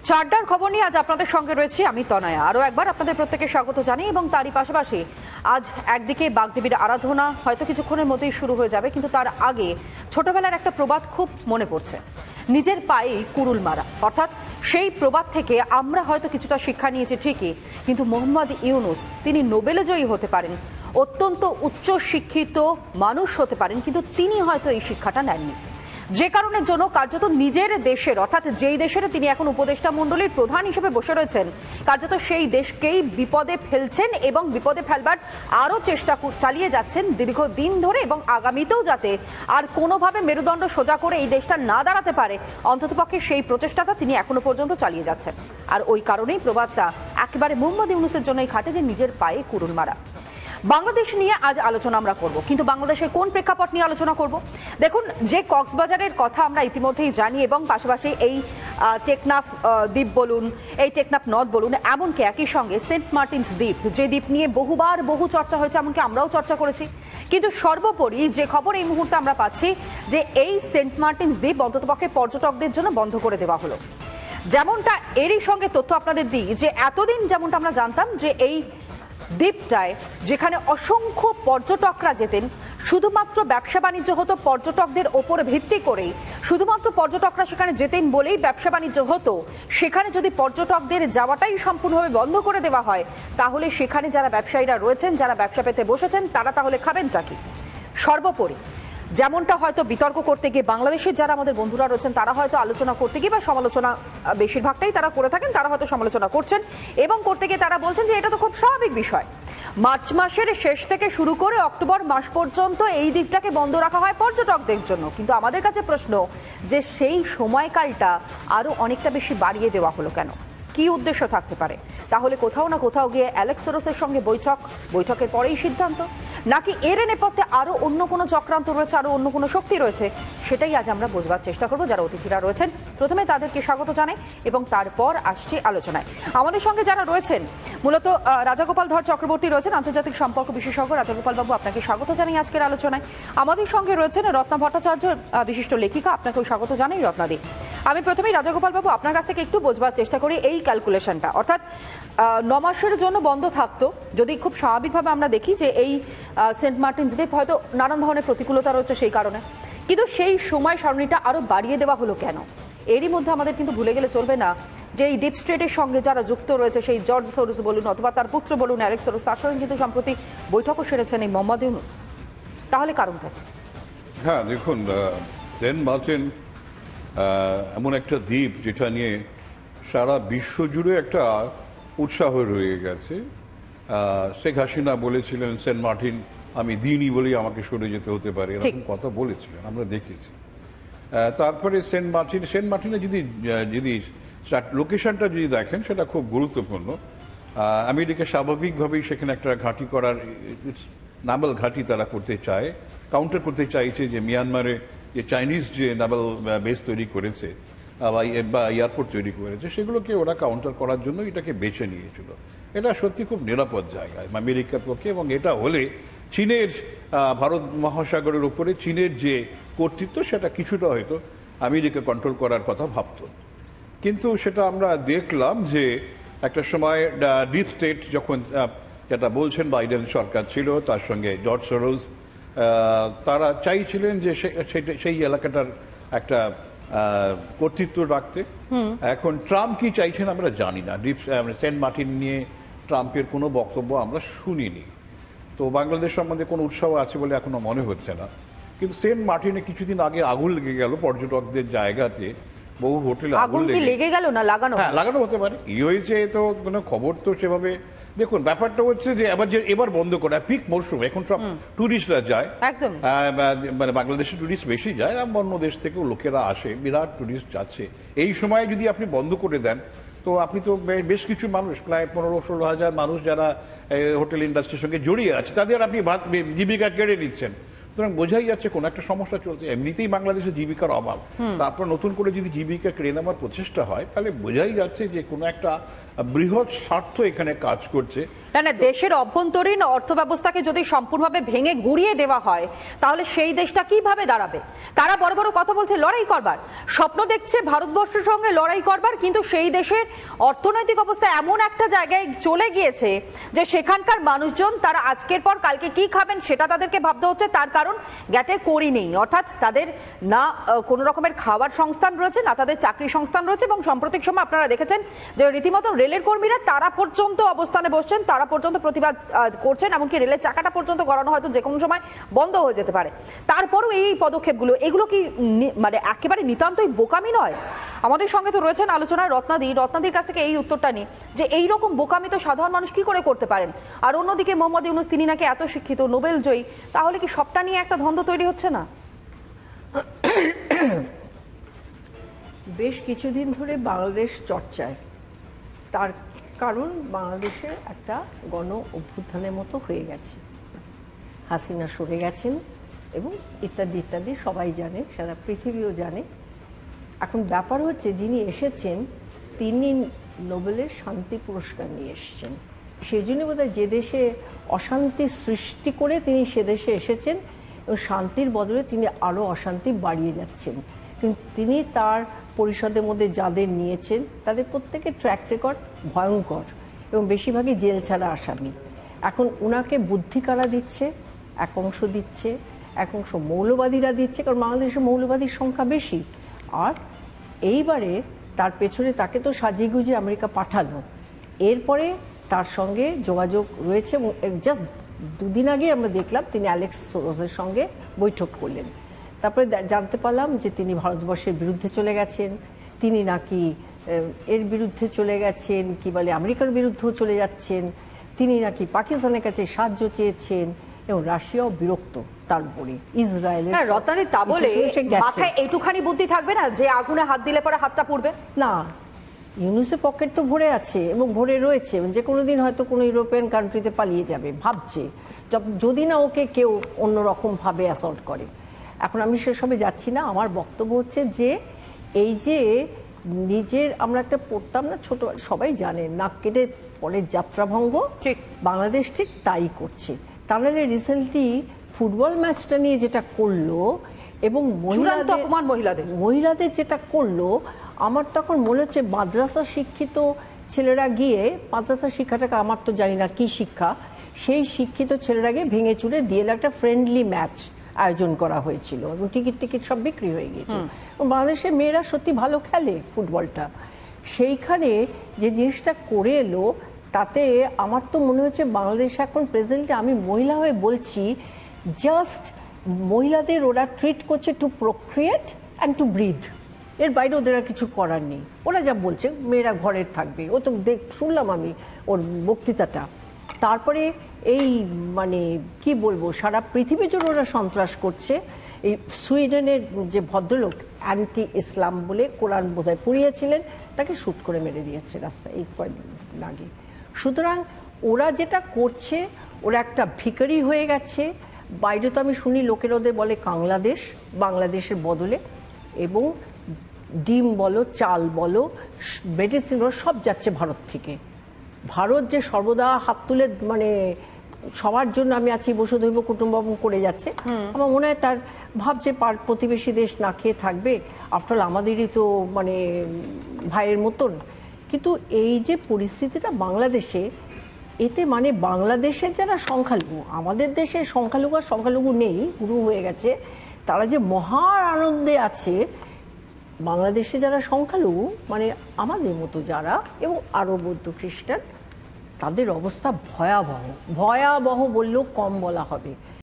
চারটার খবর নিয়ে আজ আপনাদের সঙ্গে রয়েছি আমি তনয়া। আরো একবার আপনাদের প্রত্যেককে স্বাগত জানাই এবং তারই পাশাপাশি আজ একদিকে বাগদেবীর আরাধনা হয়তো কিছুক্ষণের মধ্যেই শুরু হয়ে যাবে, কিন্তু তার আগে ছোটবেলার একটা প্রবাদ খুব মনে পড়ছে, নিজের পায়েই কুড়ুল মারা। অর্থাৎ সেই প্রবাদ থেকে আমরা হয়তো কিছুটা শিক্ষা নিয়েছি ঠিকই, কিন্তু মোহাম্মদ ইউনূস তিনি নোবেল জয়ী হতে পারেন, অত্যন্ত উচ্চ শিক্ষিত মানুষ হতে পারেন, কিন্তু তিনি হয়তো এই শিক্ষাটা নেননি, যে কারণের জন্য কার্যত নিজের দেশের অর্থাৎ যেই দেশের তিনি এখন উপদেষ্টা মণ্ডলীর প্রধান হিসেবে বসে রয়েছেন, কার্যত সেই দেশকেই বিপদে ফেলছেন এবং বিপদে ফেলবার আরো চেষ্টা চালিয়ে যাচ্ছেন দীর্ঘদিন ধরে, এবং আগামীতেও যাতে আর কোনোভাবে মেরুদণ্ড সোজা করে এই দেশটা না দাঁড়াতে পারে অন্ততপক্ষে সেই প্রচেষ্টাটা তিনি এখনো পর্যন্ত চালিয়ে যাচ্ছেন। আর ওই কারণেই প্রবাদটা একেবারে মোহাম্মদ ইউনূসের জন্যই খাটে যে নিজের পায়ে কুড়ুল মারা। বাংলাদেশ নিয়ে আজ আলোচনা আমরা করব, কিন্তু বাংলাদেশের কোন প্রেক্ষাপট নিয়ে আলোচনা করব? দেখুন, যে কক্সবাজারের কথা আমরা ইতিমধ্যেই জানি এবং পাশাপাশি এই টেকনাফ দ্বীপ বলুন, এই টেকনাফ নদ বলুন, এমনকি একই সঙ্গে সেন্ট মার্টিনস দ্বীপ, যে দ্বীপ নিয়ে বহুবার বহু চর্চা হয়েছে, এমনকি আমরাও চর্চা করেছি, কিন্তু সর্বোপরি যে খবর এই মুহূর্তে আমরা পাচ্ছি যে এই সেন্ট মার্টিনস দ্বীপ অন্ততপক্ষে পর্যটকদের জন্য বন্ধ করে দেওয়া হলো। যেমনটা এরই সঙ্গে তথ্য আপনাদের দিই যে এতদিন যেমনটা আমরা জানতাম যে এই দ্বীপটায় যেখানে অসংখ্য পর্যটকরা যেতেন, শুধুমাত্র ব্যবসা বাণিজ্য হতো পর্যটকদের ওপর ভিত্তি করেই, শুধুমাত্র পর্যটকরা সেখানে যেতেন বলেই ব্যবসা বাণিজ্য হতো, সেখানে যদি পর্যটকদের যাওয়াটাই সম্পূর্ণভাবে বন্ধ করে দেওয়া হয় তাহলে সেখানে যারা ব্যবসায়ীরা রয়েছেন, যারা ব্যবসা পেতে বসেছেন, তারা তাহলে খাবেনটা কি? সর্বোপরি যেমনটা হয়তো বিতর্ক করতে গিয়ে বাংলাদেশের যারা আমাদের বন্ধুরা রয়েছেন তারা হয়তো আলোচনা করতে গিয়ে বা সমালোচনা বেশিরভাগটাই তারা করে থাকেন, তারা হয়তো সমালোচনা করছেন এবং করতে গিয়ে তারা বলছেন যে এটা তো খুব স্বাভাবিক বিষয়, মার্চ মাসের শেষ থেকে শুরু করে অক্টোবর মাস পর্যন্ত এই দ্বীপটাকে বন্ধ রাখা হয় পর্যটকদের জন্য। কিন্তু আমাদের কাছে প্রশ্ন যে সেই সময়কালটা আরো অনেকটা বেশি বাড়িয়ে দেওয়া হলো কেন? কি উদ্দেশ্য থাকতে পারে? তাহলে কোথাও না কোথাও গিয়ে অ্যালেক্স সোরসের সঙ্গে বৈঠকের পরেই সিদ্ধান্ত, নাকি এর নেপথ্যে আরো অন্য কোনো চক্রান্ত রয়েছে, আরো অন্য কোনো শক্তি রয়েছে? সেটাই আজ আমরা বোঝবার চেষ্টা করবো। যারা অতিথিরা রয়েছেন প্রথমে তাদেরকে স্বাগত জানাই এবং তারপর আসছি আলোচনায়। আমাদের সঙ্গে যারা রয়েছেন মূলত রাজাগোপাল ধর চক্রবর্তী রয়েছেন, আন্তর্জাতিক সম্পর্ক বিশেষজ্ঞ। রাজাগোপাল বাবু, আপনাকে স্বাগত জানাই আজকের আলোচনায়। আমাদের সঙ্গে রয়েছেন রত্না ভট্টাচার্য, বিশিষ্ট লেখিকা, আপনাকেও স্বাগত জানাই রত্নাদি। আমি প্রথমেই রাজাগোপাল বাবু আপনার কাছ থেকে একটু বোঝবার চেষ্টা করি এই ক্যালকুলেশনটা, অর্থাৎ 9 মাসের জন্য বন্ধ থাকতো যদি খুব স্বাভাবিকভাবে আমরা দেখি যে এই সেন্ট মার্টিনস দ্বীপ হয়তো নানান ধরনের প্রতিকূলতা রয়েছে সেই কারণে, কিন্তু সেই সময় সারণীটা আরো বাড়িয়ে দেওয়া হলো কেন? এরই মধ্যে আমাদের কিন্তু ভুলে গেলে চলবে না যে এই ডিপ স্টেটের সঙ্গে যারা যুক্ত রয়েছে, সেই জর্জ সোরস বলুন অথবা তার পুত্র বলুন অ্যালেক্স সোরস, তার সঙ্গে কিন্তু সম্প্রতি বৈঠকও সেরেছেন এই মোহাম্মদ ইউনূস। তাহলে কারণটা? হ্যাঁ, দেখুন, সেন্ট মার্টিন এমন একটা দ্বীপ যেটা নিয়ে সারা বিশ্ব জুড়ে একটা উৎসাহ রয়ে গেছে। শেখ হাসিনা বলেছিলেন সেন্ট মার্টিন আমি দিইনি বলেই আমাকে সরে যেতে হতে পারে, এরকম কথা বলেছিলেন, আমরা দেখেছি। তারপরে সেন্ট মার্টিনে যদি লোকেশনটা যদি দেখেন সেটা খুব গুরুত্বপূর্ণ। আমেরিকা স্বাভাবিকভাবেই সেখানে একটা ঘাঁটি করার, নাভাল ঘাঁটি তারা করতে চায়, কাউন্টার করতে চাইছে যে মিয়ানমারে যে চাইনিজ যে নাভাল বেস তৈরি করেছে বা এয়ারপোর্ট তৈরি করেছে, সেগুলোকে ওরা কাউন্টার করার জন্য এটাকে বেছে নিয়েছিল। এটা সত্যি খুব নিরাপদ জায়গায় আমেরিকার পক্ষে, এবং এটা হলে চীনের ভারত মহাসাগরের উপরে চীনের যে কর্তৃত্ব সেটা কিছুটা হয়তো আমেরিকা কন্ট্রোল করার কথা ভাবত। কিন্তু সেটা আমরা দেখলাম যে একটা সময় ডিপ স্টেট যখন, যেটা বলছেন বাইডেন সরকার ছিল, তার সঙ্গে জর্জ সোরস, তারা চাইছিলেন যে সেই এলাকাটার একটা কর্তৃত্ব রাখতে। এখন ট্রাম্প কি চাইছেন আমরা জানি না। সেন্ট মার্টিন নিয়ে ট্রাম্পের কোনো বক্তব্য আমরা শুনিনি, তো বাংলাদেশ সম্বন্ধে কোনো উৎসাহ আছে বলে এখনো মনে হচ্ছে না। কিন্তু সেন্ট মার্টিনে কিছুদিন আগে আগুন লেগে গেল পর্যটকদের জায়গাতে, বহু হোটেলে আগুন লেগে গেল না লাগানো? হ্যাঁ, লাগানো হতে পারে, কি হয়েছে তো কোনো খবর তো সেভাবে। দেখুন, ব্যাপারটা হচ্ছে যে এবার বন্ধ করা পিক মরশুম, এখন সব টুরিস্টরা যায়, একদম মানে বাংলাদেশের টুরিস্ট বেশি যায়, অন্য দেশ থেকেও লোকেরা আসে, বিরাট টুরিস্ট যাচ্ছে। এই সময় যদি আপনি বন্ধ করে দেন তো আপনি তো বেশ কিছু মানুষ, প্রায় 15-16 হাজার মানুষ যারা হোটেল ইন্ডাস্ট্রির সঙ্গে জড়িয়ে আছে, তাদের আপনি জীবিকা কেড়ে নিচ্ছেন। সুতরাং বোঝাই যাচ্ছে কোন একটা সমস্যা চলছে। এমনিতেই বাংলাদেশে জীবিকার অভাব, তারপর নতুন করে যদি জীবিকা কেড়ে নেওয়ার প্রচেষ্টা হয়, তাহলে বোঝাই যাচ্ছে যে কোনো একটা বৃহৎ স্বার্থ এখানে কাজ করছে। না, দেশের অভ্যন্তরীণ অর্থ ব্যবস্থাকে যদি সম্পূর্ণভাবে ভেঙে গুড়িয়ে দেওয়া হয়, তাহলে সেই দেশটা কিভাবে দাঁড়াবে? তারা বড় বড় কথা বলছে লড়াই করবার, স্বপ্ন দেখছে ভারতবর্ষের সঙ্গে লড়াই করবার, কিন্তু সেই দেশের অর্থনৈতিক অবস্থা এমন একটা জায়গায় চলে গিয়েছে যে সেখানকার মানুষজন তারা আজকের পর কালকে কি খাবেন সেটা তাদেরকে ভাবতে হচ্ছে। তার কারণ গ্যাটে করি নেই, অর্থাৎ তাদের না কোনো রকমের খাবার সংস্থান রয়েছে, না তাদের চাকরি সংস্থান রয়েছে। এবং সাম্প্রতিক সময় আপনারা দেখেছেন যে রীতিমতো রেলের কর্মীরা তারা পর্যন্ত অবস্থানে বসছেন, তারা পর্যন্ত প্রতিবাদ করছেন, এমনকি রেলের চাকাটা পর্যন্ত গড়ানো হয়তো যে কোনো সময় বন্ধ হয়ে যেতে পারে। তারপরও এই পদক্ষেপগুলো, এগুলো কি মানে একেবারে নিতান্তই বোকামি নয়? আমাদের সঙ্গে তো রয়েছেন আলোচনায় রত্নাদির কাছ থেকে এই উত্তরটা নিই যে এই রকম বোকামি তো সাধারণ মানুষ কি করে করতে পারেন। আর অন্যদিকে মোহাম্মদ ইউনূস, তিনি নাকি এত শিক্ষিত, নোবেল জয়ী, তাহলে কি সবটা নিয়ে একটা দ্বন্দ্ব তৈরি হচ্ছে না? বেশ কিছুদিন ধরে বাংলাদেশ চর্চায়, তার কারণ বাংলাদেশে একটা গণ অভ্যুত্থানের মতো হয়ে গেছে। হাসিনা সরে গেছেন এবং ইত্যাদি ইত্যাদি সবাই জানে, সারা পৃথিবীও জানে। এখন ব্যাপার হচ্ছে যিনি এসেছেন তিনি নোবেলের শান্তি পুরস্কার নিয়ে এসেছেন। সেই জন্য বোধহয় যে দেশে অশান্তি সৃষ্টি করে তিনি সে দেশে এসেছেন এবং শান্তির বদলে তিনি আরও অশান্তি বাড়িয়ে যাচ্ছেন। কিন্তু তিনি তার পরিষদের মধ্যে যাদের নিয়েছেন তাদের প্রত্যেকের ট্র্যাক রেকর্ড ভয়ঙ্কর এবং বেশিরভাগই জেল ছাড়া আসামি। এখন উনাকে বুদ্ধি কারা দিচ্ছে, এক অংশ দিচ্ছে, এক অংশ মৌলবাদীরা দিচ্ছে, কারণ বাংলাদেশে মৌলবাদীর সংখ্যা বেশি। আর এইবারে তার পেছনে তাকে তো সাজিয়ে গুজিয়ে আমেরিকা পাঠালো, এরপরে তার সঙ্গে যোগাযোগ রয়েছে এবং জাস্ট দুদিন আগে আমরা দেখলাম তিনি অ্যালেক্স সোরসের সঙ্গে বৈঠক করলেন। তারপরে জানতে পারলাম যে তিনি ভারতবর্ষের বিরুদ্ধে চলে গেছেন, তিনি নাকি এর বিরুদ্ধে চলে গেছেন, কি বলে আমেরিকার বিরুদ্ধেও চলে যাচ্ছেন, তিনি নাকি পাকিস্তানের কাছে সাহায্য চেয়েছেন এবং রাশিয়াও বিরক্ত তার উপরে, ইসরায়েলের। রত্নাদি, তা বলে মাথায় এইটুখানি বুদ্ধি থাকবে না যে আগুনে হাত দিলে পরে হাতটা পুড়বে? না, ইউনুসের পকেট তো ভরে আছে এবং ভরে রয়েছে, যে কোনো দিন হয়তো কোনো ইউরোপিয়ান কান্ট্রিতে পালিয়ে যাবে ভাবছে, যদি না ওকে কেউ অন্যরকম ভাবে অ্যাসল্ট করে। এখন আমি সেসবে যাচ্ছি না। আমার বক্তব্য হচ্ছে যে এই যে নিজের, আমরা একটা পড়তাম না ছোট, সবাই জানে নাক কেটে পরের যাত্রাভঙ্গ, ঠিক বাংলাদেশ ঠিক তাই করছে। তাহলে রিসেন্টলি ফুটবল ম্যাচটা নিয়ে যেটা করলো এবং মহিলাদের যেটা করলো, আমার তখন মনে হচ্ছে মাদ্রাসা শিক্ষিত ছেলেরা গিয়ে, মাদ্রাসা শিক্ষাটাকে আমার তো জানি না কি শিক্ষা, সেই শিক্ষিত ছেলেরা গিয়ে ভেঙে চুরে দিয়ে একটা ফ্রেন্ডলি ম্যাচ আয়োজন করা হয়েছিল এবং টিকিট সব বিক্রি হয়ে গিয়েছে। বাংলাদেশের মেয়েরা সত্যি ভালো খেলে ফুটবলটা। সেইখানে যে জিনিসটা করে এলো, তাতে আমার তো মনে হচ্ছে বাংলাদেশ এখন প্রেজেন্টলি, আমি মহিলা হয়ে বলছি, জাস্ট মহিলাদের ওরা ট্রিট করছে টু প্রক্রিয়েট অ্যান্ড টু ব্রিথ, এর বাইরে ওদের আর কিছু করার নেই। ওরা যা বলছে মেয়েরা ঘরে থাকবে, ও তো শুনলাম আমি ওর বক্তৃতাটা। তারপরে এই মানে কি বলবো, সারা পৃথিবী জুড়ে ওরা সন্ত্রাস করছে। এই সুইডেনের যে ভদ্রলোক অ্যান্টি ইসলাম বলে কোরআন বোধহয় পুড়িয়েছিলেন, তাকে শ্যুট করে মেরে দিয়েছে রাস্তায় এই কয়েকদিন আগে। সুতরাং ওরা যেটা করছে, ওরা একটা ভিখারি হয়ে গেছে। বাইরে তো আমি শুনি লোকের ওদের বলে বাংলাদেশ, বাংলাদেশের বদলে, এবং ডিম বলো, চাল বলো, মেডিসিন বলো, সব যাচ্ছে ভারত থেকে। ভারত যে সর্বদা হাত তুলে মানে সবার জন্য আমি আছি বসুধৈব কুটুম্বকম করে যাচ্ছে, আমার মনে হয় তার ভাবছে প্রতিবেশী দেশ না খেয়ে থাকবে, আফটার আমাদেরই তো মানে ভাইয়ের মতন। কিন্তু এই যে পরিস্থিতিটা বাংলাদেশে, এতে মানে বাংলাদেশের যারা সংখ্যালঘু, আমাদের দেশে সংখ্যালঘু আর সংখ্যালঘু নেই, গুরু হয়ে গেছে, তারা যে মহা আনন্দে আছে। বাংলাদেশে যারা সংখ্যালঘু মানে আমাদের মতো যারা, এবং আরও বৌদ্ধ খ্রিস্টান, তাদের অবস্থা ভয়াবহ, ভয়াবহ বললেও কম বলা হবে।